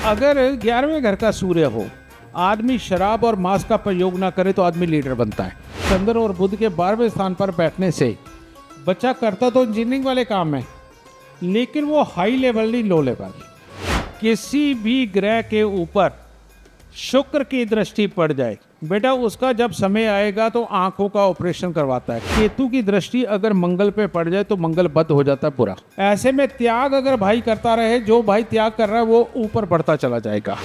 अगर 11वें घर का सूर्य हो, आदमी शराब और मांस का प्रयोग ना करे तो आदमी लीडर बनता है। चंद्र और बुध के 12वें स्थान पर बैठने से बच्चा करता तो इंजीनियरिंग वाले काम है, लेकिन वो हाई लेवल नहीं, लो लेवल। किसी भी ग्रह के ऊपर शुक्र की दृष्टि पड़ जाए, बेटा उसका जब समय आएगा तो आंखों का ऑपरेशन करवाता है। केतु की दृष्टि अगर मंगल पे पड़ जाए तो मंगल बद हो जाता है पूरा। ऐसे में त्याग अगर भाई करता रहे, जो भाई त्याग कर रहा है वो ऊपर बढ़ता चला जाएगा।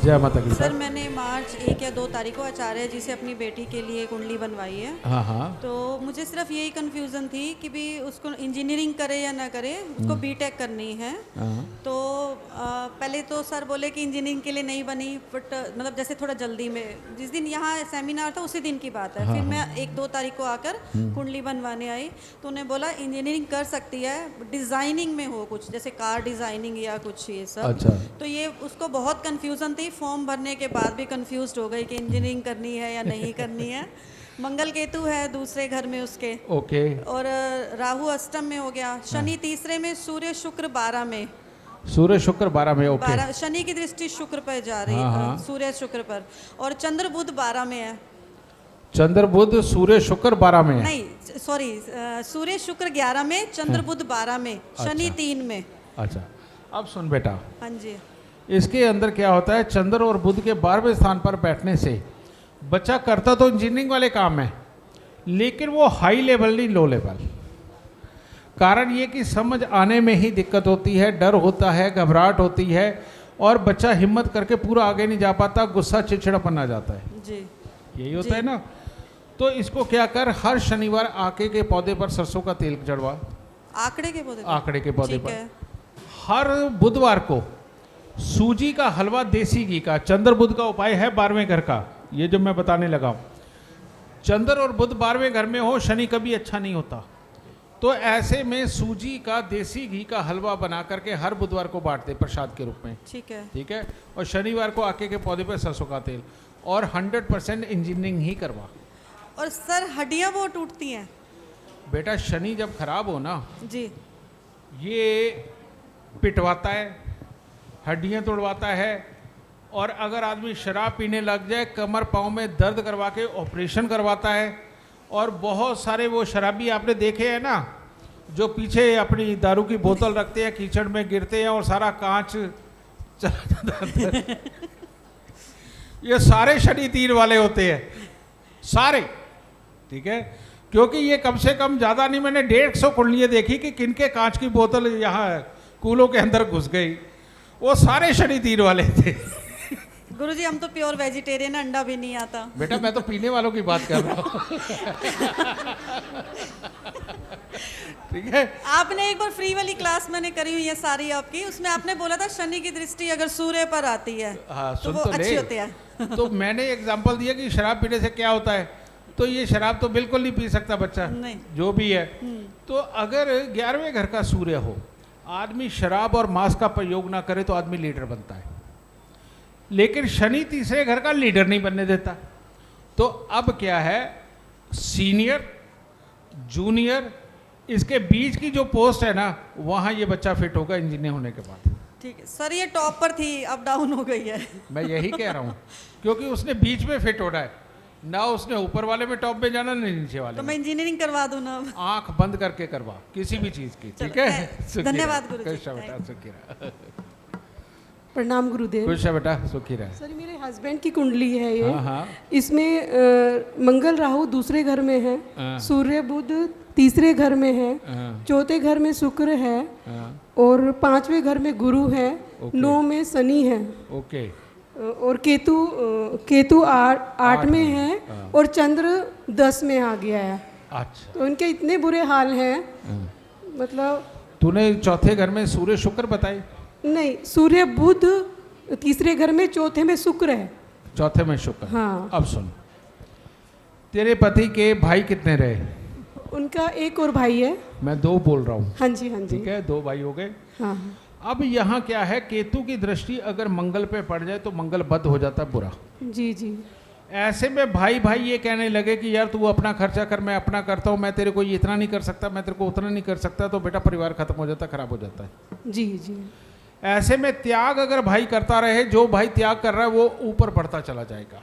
जय माता दी सर। मैंने मार्च 1 या 2 तारीख को आचार्य जी से अपनी बेटी के लिए कुंडली बनवाई है। हाँ। तो मुझे सिर्फ यही कंफ्यूजन थी कि भी उसको इंजीनियरिंग करे या ना करे, उसको बीटेक करनी है। तो पहले तो सर बोले कि इंजीनियरिंग के लिए नहीं बनी, बट मतलब जैसे थोड़ा जल्दी में, जिस दिन यहाँ सेमिनार था उसी दिन की बात है। फिर मैं 1-2 तारीख को आकर कुंडली बनवाने आई तो उन्हें बोला इंजीनियरिंग कर सकती है, डिज़ाइनिंग में हो कुछ, जैसे कार डिज़ाइनिंग या कुछ ये सब। अच्छा। तो ये उसको बहुत कंफ्यूजन थी, फॉर्म भरने के बाद भी कंफ्यूज हो गई कि इंजीनियरिंग करनी है या नहीं करनी है। मंगल केतु है दूसरे घर में उसके, ओके। और राहु अष्टम में हो गया, शनि तीसरे में, सूर्य शुक्र 12 में। सूर्य शुक्र 12 में, ओके। 12 शनि की दृष्टि शुक्र पर जा रही है, सूर्य शुक्र पर। और चंद्र बुध 12 में है। चंद्र बुध सूर्य शुक्र 12 में है। नहीं सॉरी, सूर्य शुक्र 11 में, चंद्र बुध 12 में, शनि 3 में। अच्छा, अब सुन बेटा, हाँ जी। इसके अंदर क्या होता है, चंद्र और बुध के 12वें स्थान पर बैठने से बच्चा करता तो इंजीनियरिंग वाले काम है, लेकिन वो हाई लेवल नहीं, लो लेवल। कारण ये कि समझ आने में ही दिक्कत होती है, डर होता है, घबराहट होती है, और बच्चा हिम्मत करके पूरा आगे नहीं जा पाता, गुस्सा चिड़चिड़ापन आ जाता है जी। यही होता है ना। तो इसको क्या कर, हर शनिवार आके के पौधे पर सरसों का तेल चढ़वा। आंकड़े के पौधे? आंकड़े के पौधे ठीक पर। है। हर बुधवार को सूजी का हलवा देसी घी का, चंद्र बुध का उपाय है 12वें घर का, ये जो मैं बताने लगा हूं। चंद्र और बुध 12वें घर में हो, शनि कभी अच्छा नहीं होता। तो ऐसे में सूजी का देसी घी का हलवा बना करके हर बुधवार को बांटते प्रसाद के रूप में। ठीक है। ठीक है। और शनिवार को आके के पौधे पर सरसों का तेल, और 100% इंजीनियरिंग ही करवा। और सर हड्डियां वो टूटती हैं बेटा, शनि जब खराब हो ना जी, ये पिटवाता है, हड्डियां तोड़वाता है। और अगर आदमी शराब पीने लग जाए, कमर पाँव में दर्द करवा के ऑपरेशन करवाता है। और बहुत सारे वो शराबी आपने देखे हैं ना, जो पीछे अपनी दारू की बोतल रखते हैं, कीचड़ में गिरते हैं और सारा कांच चला जाता है। ये सारे शनि 3 वाले होते हैं, सारे। ठीक है। क्योंकि ये कम से कम ज़्यादा नहीं, मैंने 150 कुंडलियाँ देखी कि किनके कांच की बोतल यहाँ कूलों के अंदर घुस गई, वो सारे शनि 3 वाले थे। गुरुजी हम तो प्योर वेजिटेरियन, अंडा भी नहीं आता। बेटा मैं तो पीने वालों की बात कर रहा हूँ। ठीक है। आपने एक बार फ्री वाली क्लास मैंने करी हुई है सारी आपकी, उसमें आपने बोला था शनि की दृष्टि अगर सूर्य पर आती है हाँ, तो वो अच्छी होती है। तो मैंने एग्जांपल दिया कि शराब पीने से क्या होता है, तो ये शराब तो बिल्कुल नहीं पी सकता बच्चा, नहीं। जो भी है। तो अगर 11वें घर का सूर्य हो, आदमी शराब और मांस का प्रयोग ना करे तो आदमी लीडर बनता है। लेकिन शनि तीसरे घर का लीडर नहीं बनने देता। तो अब क्या है, सीनियर, जूनियर, इसके बीच की जो पोस्ट है ना, वहाँ ये बच्चा फिट होगा इंजीनियर होने के बाद। ठीक है सर, ये टॉप पर थी, अब डाउन हो गई है। मैं यही कह रहा हूँ, क्योंकि उसने बीच में फिट होना है ना, उसने ऊपर वाले में टॉप में जाना, नहीं नीचे वाले तो में। मैं इंजीनियरिंग करवा दूं ना। आंख बंद करके करवा किसी भी चीज की। ठीक है। धन्यवाद गुरुजी। खुश है बेटा, सुखी रह। प्रणाम गुरुदेव। खुश है बेटा, सुखी रह। सर मेरे हस्बैंड की कुंडली है ये। हाँ। इसमें मंगल राहु दूसरे घर में है, सूर्य बुध तीसरे घर में है, चौथे घर में शुक्र है, और 5वें घर में गुरु है, 9 में शनि है, ओके। और केतु 8 में है, और चंद्र 10 में आ गया है। अच्छा। तो इनके इतने बुरे हाल हैं, मतलब। तूने चौथे घर में सूर्य शुक्र बताई? नहीं, सूर्य बुध तीसरे घर में, चौथे में शुक्र है। चौथे में शुक्र। हाँ। अब सुन, तेरे पति के भाई कितने रहे? उनका एक और भाई है। मैं 2 बोल रहा हूँ। हाँ जी, हाँ जी। ठीक है, 2 भाई हो गए। हाँ। अब यहाँ क्या है, केतु की दृष्टि अगर मंगल पे पड़ जाए तो मंगल बद हो जाता है बुरा। जी जी। ऐसे में भाई भाई ये कहने लगे कि यार तू अपना खर्चा कर, मैं अपना करता हूँ, मैं तेरे को ये इतना नहीं कर सकता, मैं तेरे को उतना नहीं कर सकता, तो बेटा परिवार खत्म हो जाता, खराब हो जाता है। जी जी ऐसे में त्याग अगर भाई करता रहे, जो भाई त्याग कर रहा है वो ऊपर बढ़ता चला जाएगा,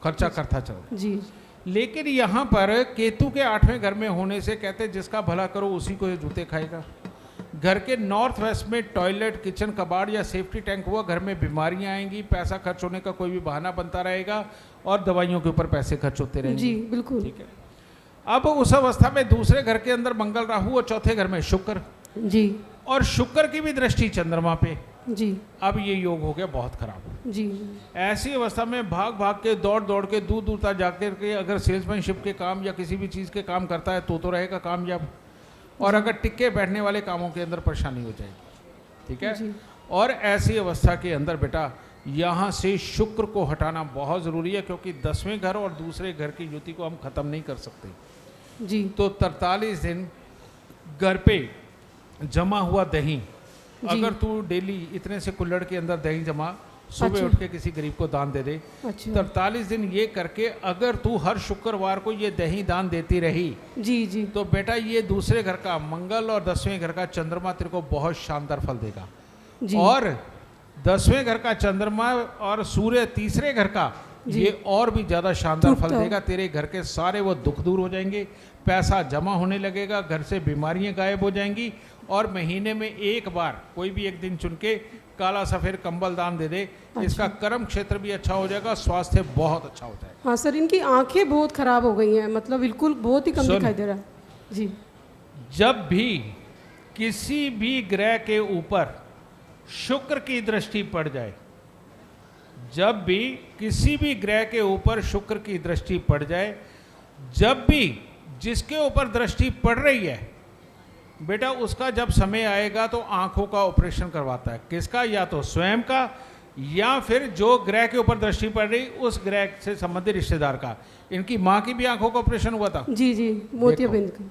खर्चा करता चला। जी लेकिन यहाँ पर केतु के 8वें घर में होने से कहते हैं जिसका भला करो उसी को ये जूते खाएगा। घर के नॉर्थ वेस्ट में टॉयलेट, किचन, कबाड़ या सेफ्टी टैंक हुआ, घर में बीमारियां आएंगी, पैसा खर्च होने का कोई भी बहाना बनता रहेगा और दवाइयों के ऊपर पैसे खर्च होते रहेंगे। जी बिल्कुल। ठीक है। अब उस अवस्था में दूसरे घर के अंदर मंगल, राहु और चौथे घर में शुक्र, जी और शुक्र की भी दृष्टि चंद्रमा पे। जी अब ये योग हो गया बहुत खराब। जी ऐसी अवस्था में भाग भाग के, दौड़ दौड़ के, दूर दूर तक जाकर के अगर सेल्समैनशिप के काम या किसी भी चीज़ के काम करता है तो रहेगा कामयाब, और अगर टिक्के बैठने वाले कामों के अंदर परेशानी हो जाएगी। ठीक है। जी। और ऐसी अवस्था के अंदर बेटा यहाँ से शुक्र को हटाना बहुत ज़रूरी है, क्योंकि 10वें घर और दूसरे घर की युति को हम ख़त्म नहीं कर सकते। जी तो 43 दिन घर पे जमा हुआ दही, अगर तू डेली इतने से कुल्हड़ के अंदर दही जमा, सुबह अच्छा। उठ के किसी गरीब को दान दे दे। अच्छा 43 दिन ये करके अगर तू हर शुक्रवार को ये दही दान देती रही, जी जी तो बेटा ये दूसरे घर का मंगल और 10वें घर का चंद्रमा तेरे को बहुत शानदार फल देगा। जी और 10वें घर का चंद्रमा और सूर्य तीसरे घर का जी। ये और भी ज्यादा शानदार फल टूटता है। देगा। तेरे घर के सारे वो दुख दूर हो जाएंगे, पैसा जमा होने लगेगा, घर से बीमारियां गायब हो जाएंगी, और महीने में एक बार कोई भी एक दिन चुन के काला सफेद कंबल दान दे दे। इसका कर्म क्षेत्र भी अच्छा हो जाएगा, स्वास्थ्य बहुत अच्छा हो जाएगा। हाँ सर, इनकी आंखें बहुत खराब हो गई हैं, मतलब बिल्कुल बहुत ही कम सुन। दिखाई दे रहा है। जी जब भी किसी भी ग्रह के ऊपर शुक्र की दृष्टि पड़ जाए, जब भी किसी भी ग्रह के ऊपर शुक्र की दृष्टि पड़ जाए, जब भी जिसके ऊपर दृष्टि पड़ रही है बेटा, उसका जब समय आएगा तो आंखों का ऑपरेशन करवाता है। किसका? या तो स्वयं का, या फिर जो ग्रह के ऊपर दृष्टि पड़ रही उस ग्रह से संबंधित रिश्तेदार का। इनकी माँ की भी आंखों का ऑपरेशन हुआ था। जी जी मोतियाबिंद का।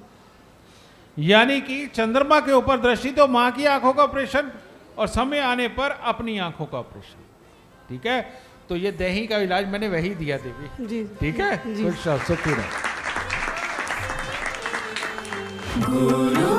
यानी कि चंद्रमा के ऊपर दृष्टि तो माँ की आंखों का ऑपरेशन, और समय आने पर अपनी आंखों का ऑपरेशन। ठीक है। तो ये दही का इलाज मैंने वही दिया देवी। जी ठीक है। जी। खुश रहो, सुखी रहो। गुरु